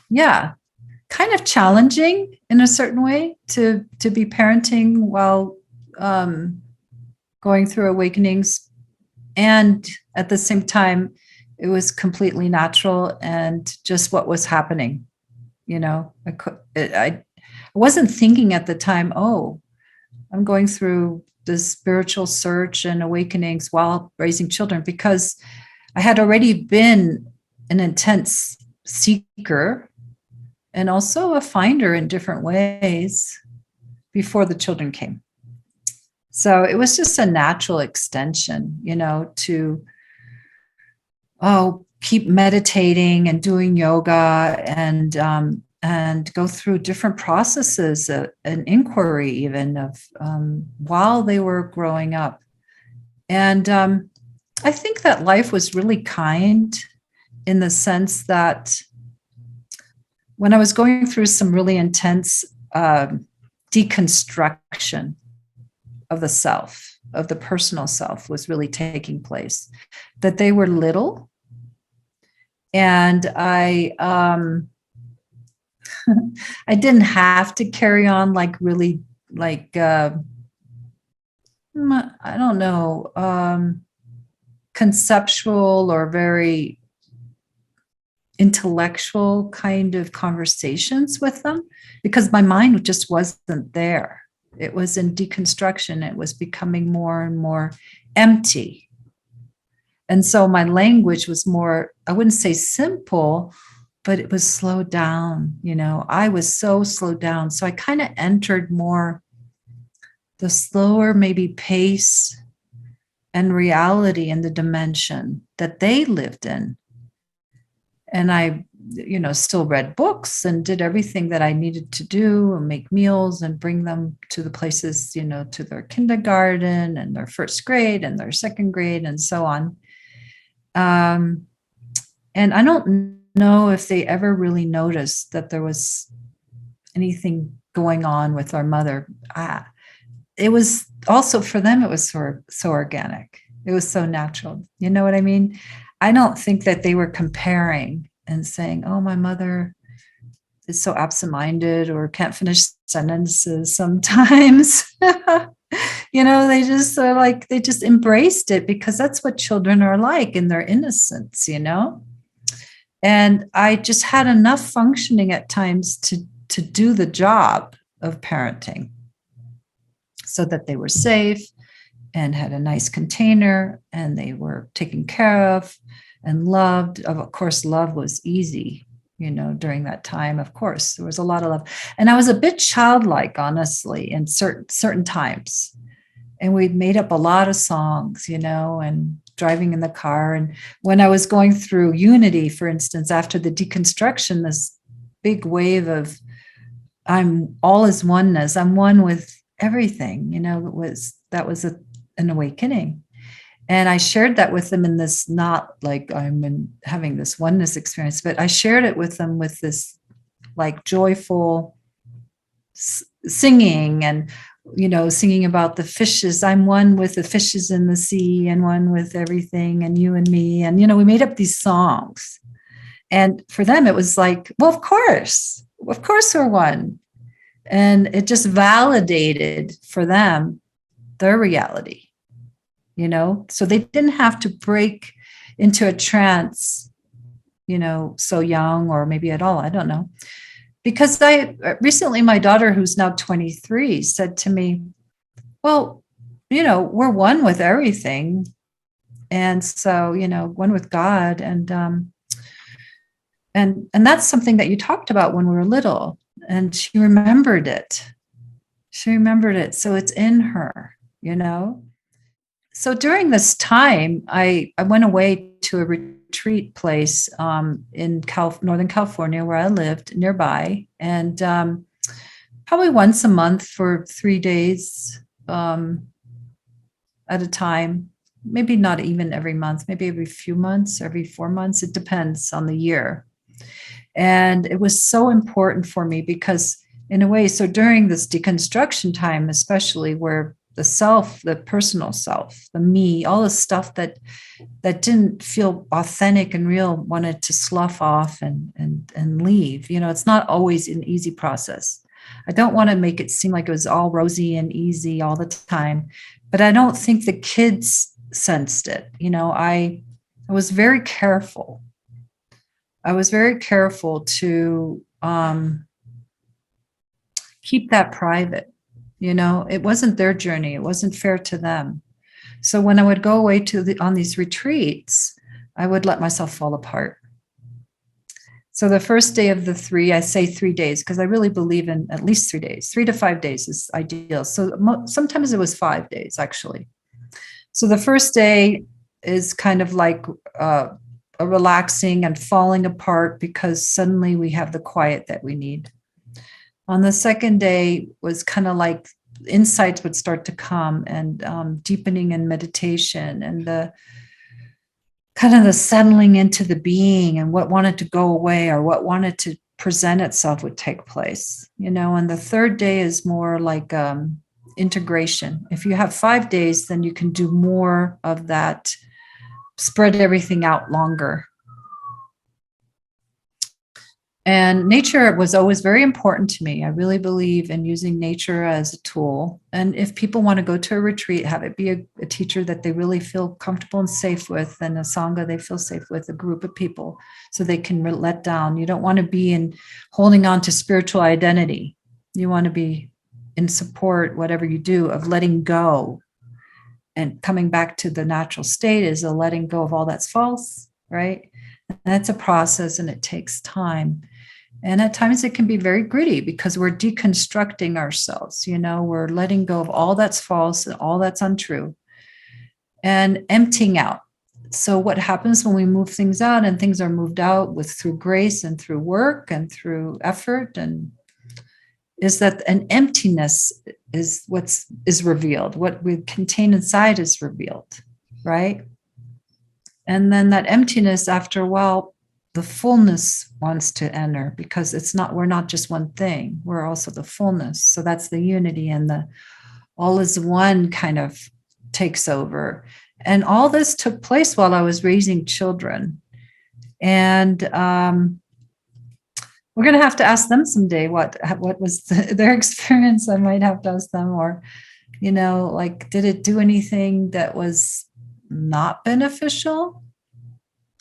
yeah, kind of challenging in a certain way to be parenting while um, going through awakenings, and at the same time, it was completely natural and just what was happening. I wasn't thinking at the time, oh, I'm going through this spiritual search and awakenings while raising children, because I had already been an intense seeker and also a finder in different ways before the children came. So it was just a natural extension, to keep meditating and doing yoga and go through different processes, an inquiry even of while they were growing up. And I think that life was really kind in the sense that when I was going through some really intense deconstruction of the self, of the personal self, was really taking place, that they were little. And I I didn't have to carry on really I don't know, conceptual or very intellectual kind of conversations with them, because my mind just wasn't there. It was in deconstruction. It was becoming more and more empty. And so my language was more, I wouldn't say simple, but it was slowed down. I was so slowed down. So I kind of entered more the slower, maybe pace and reality in the dimension that they lived in. And I, still read books and did everything that I needed to do, and make meals and bring them to the places, to their kindergarten and their first grade and their second grade and so on. And I don't know if they ever really noticed that there was anything going on with our mother. It was also, for them, it was so organic. It was so natural. You know what I mean? I don't think that they were comparing and saying, oh, my mother is so absent-minded or can't finish sentences sometimes. They just they just embraced it, because that's what children are like in their innocence, And I just had enough functioning at times to do the job of parenting, so that they were safe and had a nice container and they were taken care of and loved. Of course, love was easy, during that time. Of course, there was a lot of love. And I was a bit childlike, honestly, in certain times. And we'd made up a lot of songs, and driving in the car. And when I was going through Unity, for instance, after the deconstruction, this big wave of all is oneness. I'm one with everything, that was an awakening. And I shared that with them in this, not like I'm having this oneness experience, but I shared it with them with this joyful singing, and singing about the fishes. I'm one with the fishes in the sea and one with everything, and you and me. And we made up these songs. And for them, it was like, well, of course we're one. And it just validated for them their reality, so they didn't have to break into a trance, so young, or maybe at all, I don't know. Because recently, my daughter, who's now 23, said to me, well, we're one with everything. And so, one with God. And that's something that you talked about when we were little. And she remembered it. So it's in her, So during this time, I went away to a retreat place in Northern California, where I lived nearby, and probably once a month for 3 days at a time. Maybe not even every month, maybe every few months, every 4 months. It depends on the year. And it was so important for me because, in a way, so during this deconstruction time, especially, where the self, the personal self, the me, all the stuff that didn't feel authentic and real, wanted to slough off and leave. It's not always an easy process. I don't want to make it seem like it was all rosy and easy all the time, but I don't think the kids sensed it. I was very careful. I was very careful to keep that private. It wasn't their journey. It wasn't fair to them. So when I would go away on these retreats, I would let myself fall apart. So the first day of the 3, I say 3 days because I really believe in at least 3 days. 3 to 5 days is ideal. So sometimes it was 5 days, actually. So the first day is kind of like a relaxing and falling apart because suddenly we have the quiet that we need. On the second day was kind of like insights would start to come, and deepening in meditation, and the kind of the settling into the being, and what wanted to go away or what wanted to present itself would take place. And the third day is more like integration. If you have 5 days, then you can do more of that, spread everything out longer. And nature was always very important to me. I really believe in using nature as a tool. And if people want to go to a retreat, have it be a teacher that they really feel comfortable and safe with, and a sangha they feel safe with, a group of people, so they can let down. You don't want to be in holding on to spiritual identity. You want to be in support, whatever you do, of letting go and coming back to the natural state is a letting go of all that's false, right? And that's a process, and it takes time. And at times it can be very gritty because we're deconstructing ourselves. We're letting go of all that's false and all that's untrue and emptying out. So what happens when we move things out, and things are moved out through grace and through work and through effort, and is that an emptiness is what is revealed. What we contain inside is revealed, right? And then that emptiness, after a while, the fullness wants to enter, because we're not just one thing, we're also the fullness. So that's the unity, and the all is one kind of takes over. And all this took place while I was raising children. And we're going to have to ask them someday what was their experience. I might have to ask them, or, did it do anything that was not beneficial?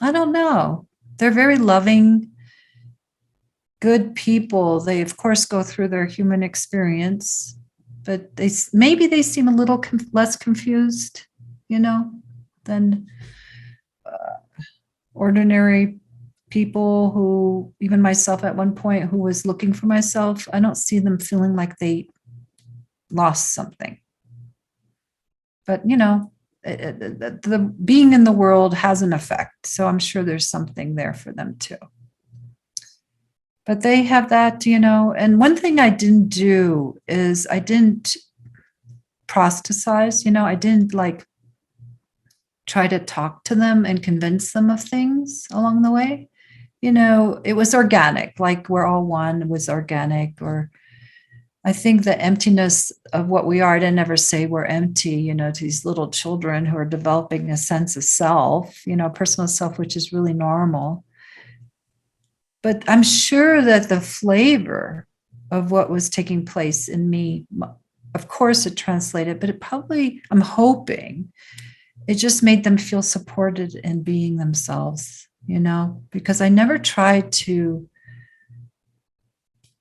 I don't know. They're very loving, good people. They, of course, go through their human experience, but maybe they seem a little less confused, than ordinary people who, even myself at one point, who was looking for myself. I don't see them feeling like they lost something. But, the being in the world has an effect. So I'm sure there's something there for them too. But they have that, and one thing I didn't do is I didn't proselytize, I didn't try to talk to them and convince them of things along the way. It was organic, like we're all one, it was organic. Or I think the emptiness of what we are, I didn't ever say we're empty, to these little children who are developing a sense of self, personal self, which is really normal. But I'm sure that the flavor of what was taking place in me, of course it translated, but it probably, I'm hoping, it just made them feel supported in being themselves, because I never tried to.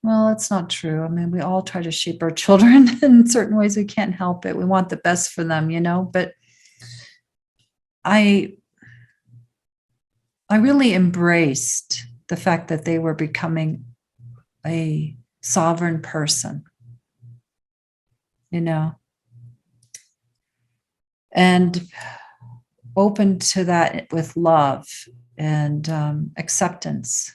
Well, that's not true. I mean, we all try to shape our children in certain ways. We can't help it. We want the best for them, but I really embraced the fact that they were becoming a sovereign person, and open to that with love and acceptance.